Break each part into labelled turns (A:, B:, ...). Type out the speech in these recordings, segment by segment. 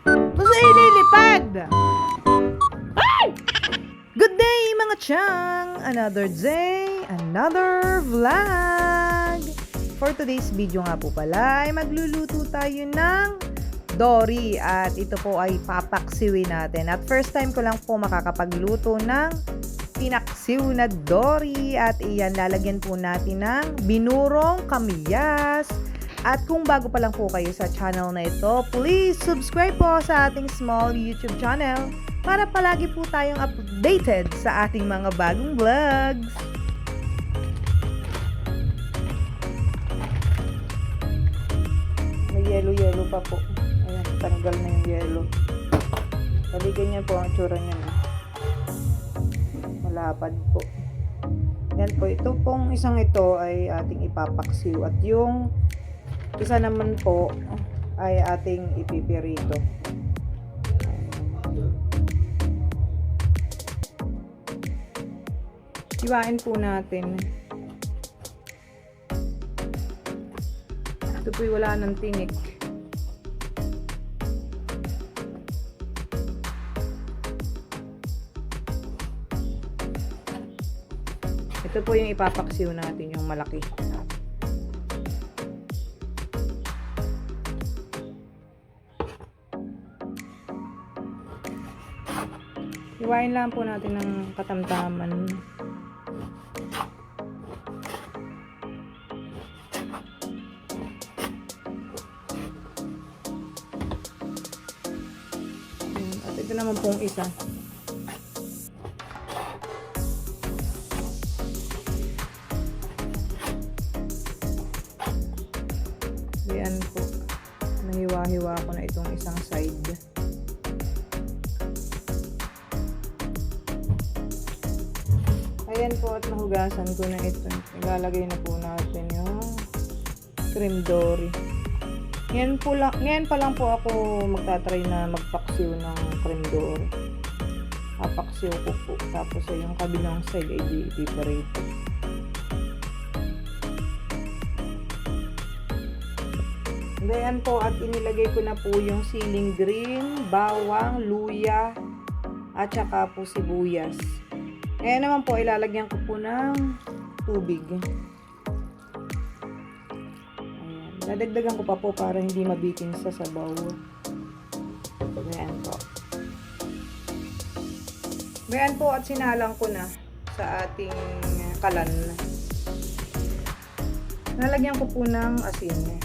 A: Ito sa ililipad. Ay! Good day mga chang! Another day, another vlog. For today's video nga po pala ay magluluto tayo ng dory at ito po ay papaksiwin natin. At first time ko lang po makakapagluto ng pinaksiw na dory at iyan lalagyan po natin ng binurong kamyas. At kung bago pa lang po kayo sa channel na ito, please subscribe po sa ating small YouTube channel para palagi po tayong updated sa ating mga bagong vlogs. May yellow pa po. Ayan, tanggal na yung yellow. Bali ganyan po ang itsura niya. Malapad po. Yan po, ito pong isang ito ay ating ipapaksiw at yung isa naman po ay ating ipipirito. Hiwain po natin. Ito po'y wala ng tinik. Ito po yung ipapaksiw natin, yung malaki. Hiwain lang po natin ng katamtaman. At ito naman pong isa. Ayan po. Nahiwa-hiwa ko na itong isang side. Ayan po at nahugasan ko na ito. Ilalagay na po natin yung cream dory. Ngayon pa lang po ako magtatry na magpaksiw ng cream dory. Papaksiw ko po. Tapos ay yung kabilang side ay i-preparate. Ayan po at inilagay ko na po yung siling green, bawang, luya, at saka po sibuyas. Ngayon naman po ilalagyan ko po ng tubig. Ayan. Dadagdagan ko pa po para hindi mabitin sa sabaw. Ayan po. Ayan po at sinalang ko na sa ating kalan. Nalagyan ko po ng asin.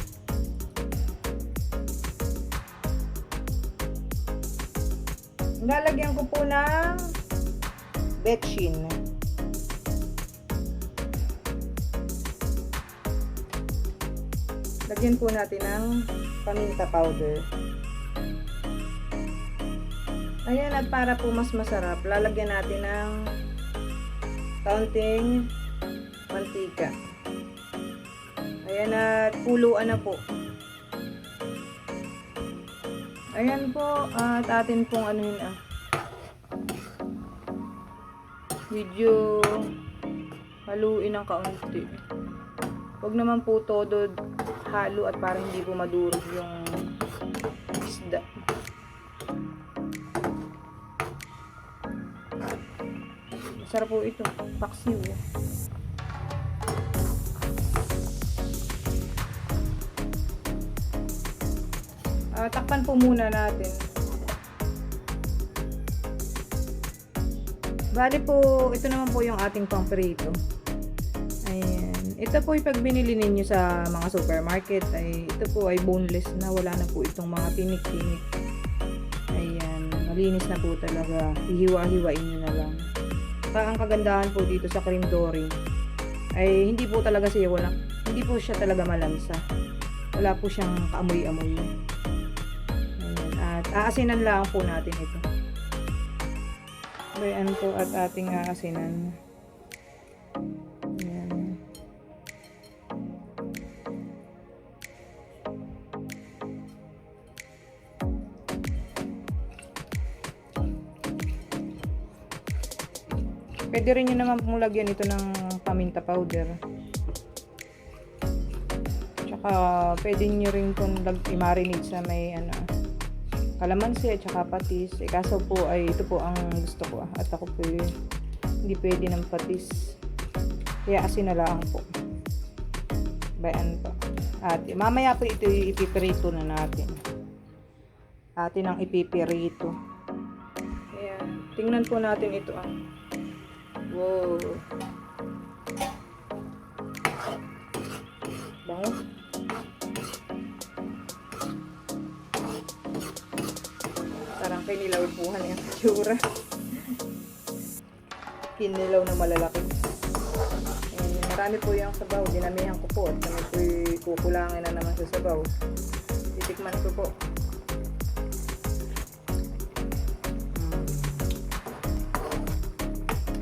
A: Lalagyan ko po ng betchin. Lagyan po natin ng paminta powder. Ayan, at para po mas masarap, lalagyan natin ng kaunting mantika. Ayan, at kuluan na po. Ayan po, at atin pong anuhin medyo haluin ng kaunti. Huwag naman po todo halo at parang hindi po madurog yung isda. Masarap po ito, paksiw. Takpan po muna natin. Bali po, ito naman po yung ating pang-prito. Ayan. Ito po yung pag binili ninyo sa mga supermarket, ay ito po ay boneless na. Wala na po itong mga tinik-tinik. Ayan. Malinis na po talaga. Hihiwa-hiwain nyo na lang. Ang kagandahan po dito sa cream dory ay hindi po talaga siya hindi po siya talaga malansa. Wala po siyang kaamoy-amoy. Aasinan lang po natin ito. Ayan po at ating aasinan. Ayan. Pwede rin nyo naman pong lagyan ito ng paminta powder. Pwede nyo rin kung i-marinate sa may kalamansi at saka patis. Kaso po ay ito po ang gusto ko. At ako po hindi pwede ng patis. Kaya asin na lang po. Bayan po. At mamaya po ito ipipirito na natin. Atin ang ipipirito. Ayan. Tingnan po natin ito. Wow. Bango. Parang kinilaw-buhan yung tsura. Kinilaw na malalaki. Marami po yung sabaw. Dinamihan ko po. At kami po kukulangin na naman sa sabaw. Titikman ko po.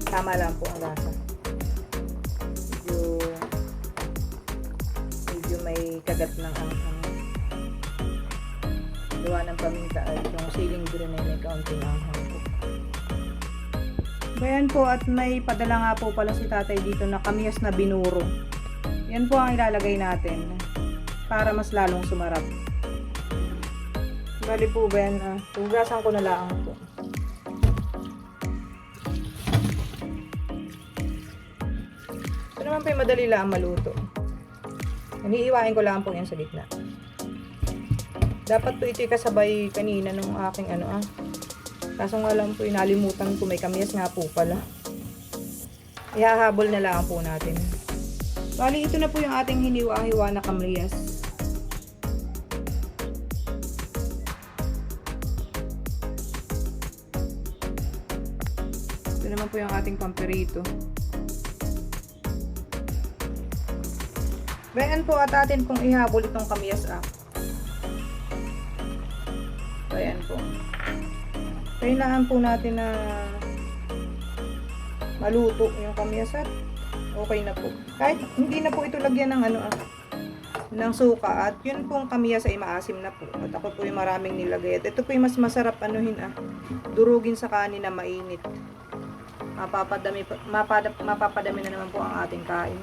A: Tama lang po ang lasa. Medyo may kagat ng gawa ng paminta at yung siling green ay may kaunting anghang po. Bayan po, at may padala nga po pala si tatay dito na kamyas na binuro. Yan po ang ilalagay natin para mas lalong sumarap. Bali po ba yan? Tugasan ko na lang po. Ito naman po yung madali lang maluto. Iniiwain ko lang po yan sa gitna. Dapat po ito kasabay kanina nung aking kaso nga lang po inalimutan ko, may kamyas nga po pala. Ihahabol na lang po natin. Bali, ito na po yung ating hiniwa-hiwa na kamyas. Ito naman po yung ating pampirito. Bayan po at atin pong ihabol itong kamyas Bayan po. Kailangan po natin na maluto yung kamyas at okay na po. Kahit hindi na po ito lagyan ng ng suka, at yun pong kamyas ay maasim na po. At ako po yung maraming nilagay. At ito po yung mas masarap durugin sa kanin na mainit. Mapapadami na naman po ang ating kain.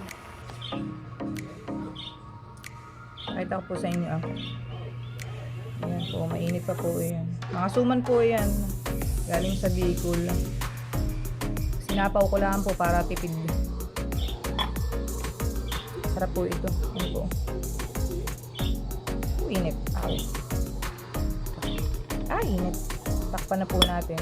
A: Kahit ako po sa inyo Ayan po, mainit pa po yan. Mga suman po yan. Galing sa Bicol. Sinapaw ko lang po para tipid. Sarap po ito. Ano po? Init. Init. Takpan na po natin.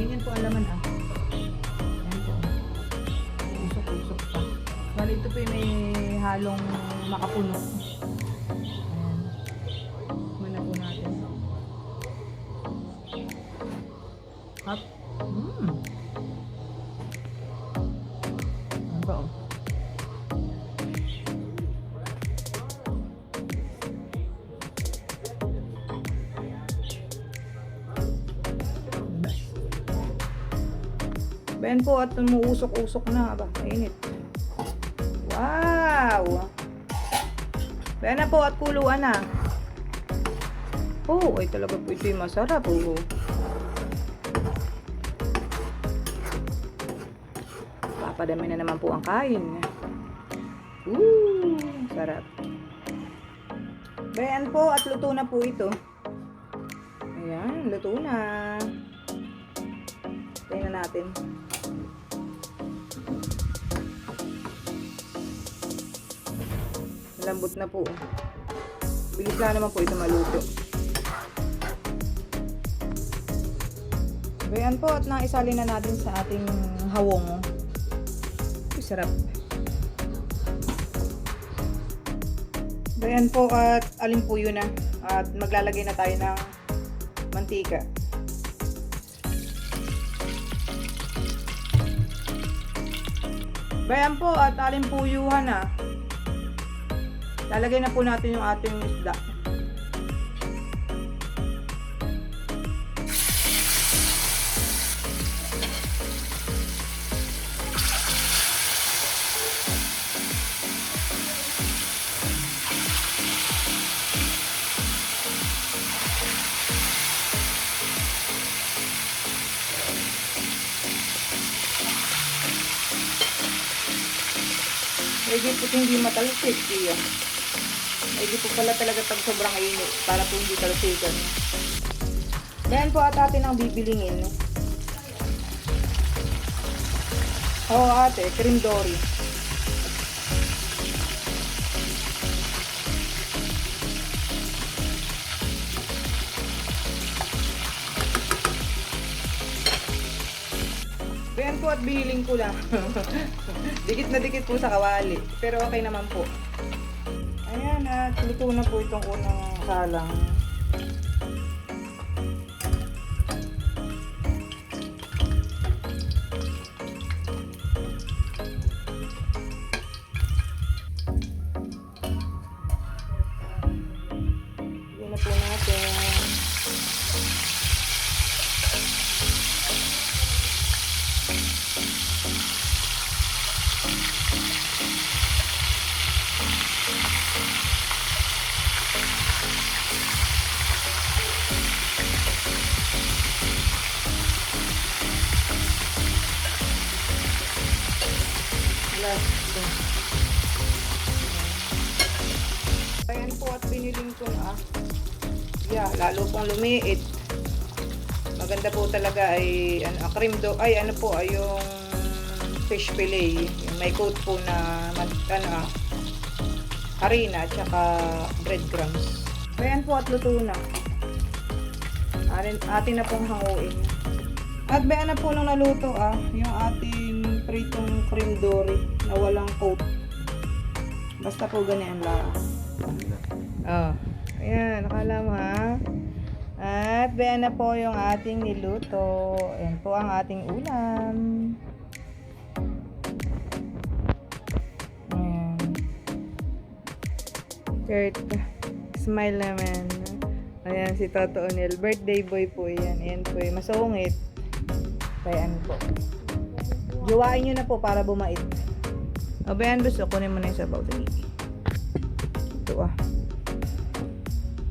A: Ganyan po ang laman Ayan po. Usok-usok pa. Bali ito po yung may halong makapuno. Ayan. Mana po natin. Hop. Ayan po. Bayan po, at umuusok-usok na. Mainit. Wow! Bayan na po, at kuluan na. Ay talaga po ito yung masarap. Papadami na naman po ang kain. Sarap. Bayan po, at luto na po ito. Ayan, luto na. Tingnan natin. Lambot na po. Bilis na naman po ito maluto. Ayan po, at naisali na natin sa ating hawong. Sarap. Ayan po, at alin po yun at maglalagay na tayo ng mantika. Ayan po, at alin po yuhan lalagay na po natin yung ating isda. Pwede po hindi matalsik. Iyan. Pwede po pala talaga pag sobrang init para po hindi talsikan. Yan po at atin ang bibilingin. Oo ate, cream dory. Yan po at biniling ko lang. Dikit na dikit po sa kawali. Pero okay naman po. Ayan at luto na po itong unang salang. Yan na po natin. Ayan po at biniling ko na. Yeah, lalo pong lumiit. Maganda po talaga ay cream do ay ano po ay yung fish fillet, yung may coat po na harina at saka breadcrumbs. Ayan po at luto na. Atin na pong hanguin. At bayan na po nung naluto yung ating pritong cream dory na walang coat. Basta po ganyan lang. Ayan, nakala mo ha. At bayan na po yung ating niluto. Ayan po ang ating ulam. Ayan. Kurt, smile naman. Ayan si Toto O'Neil. Birthday boy po yan. Ayan po yung masungit. Kaya ano po. Juwain nyo na po para bumait. O bayan gusto, kunin mo na yung sabaw. Ito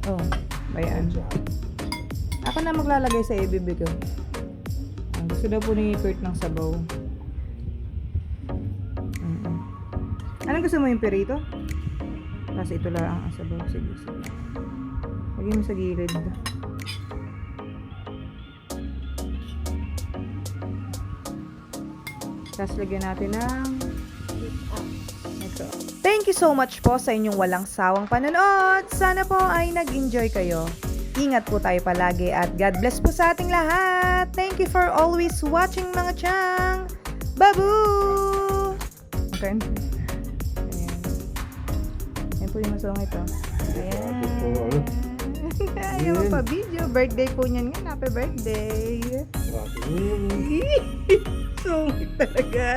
A: Oh, bayan. Ako na maglalagay sa ibibig ko. Gusto daw po ni Kurt ng sabaw. Anong gusto mo yung perito? Kasi ito lang ang sabaw. Sige. Lagay mo sa gilid. Tapos lagyan natin ng ito. Thank you so much po sa inyong walang sawang panonood. Sana po ay nag-enjoy kayo. Ingat po tayo palagi at God bless po sa ating lahat. Thank you for always watching mga chang. Babu! Okay. Ayan. Ayan po yung masong ito. Ayan. Ayaw mo pa video. Birthday po niyan nga. Happy birthday. Sungit talaga.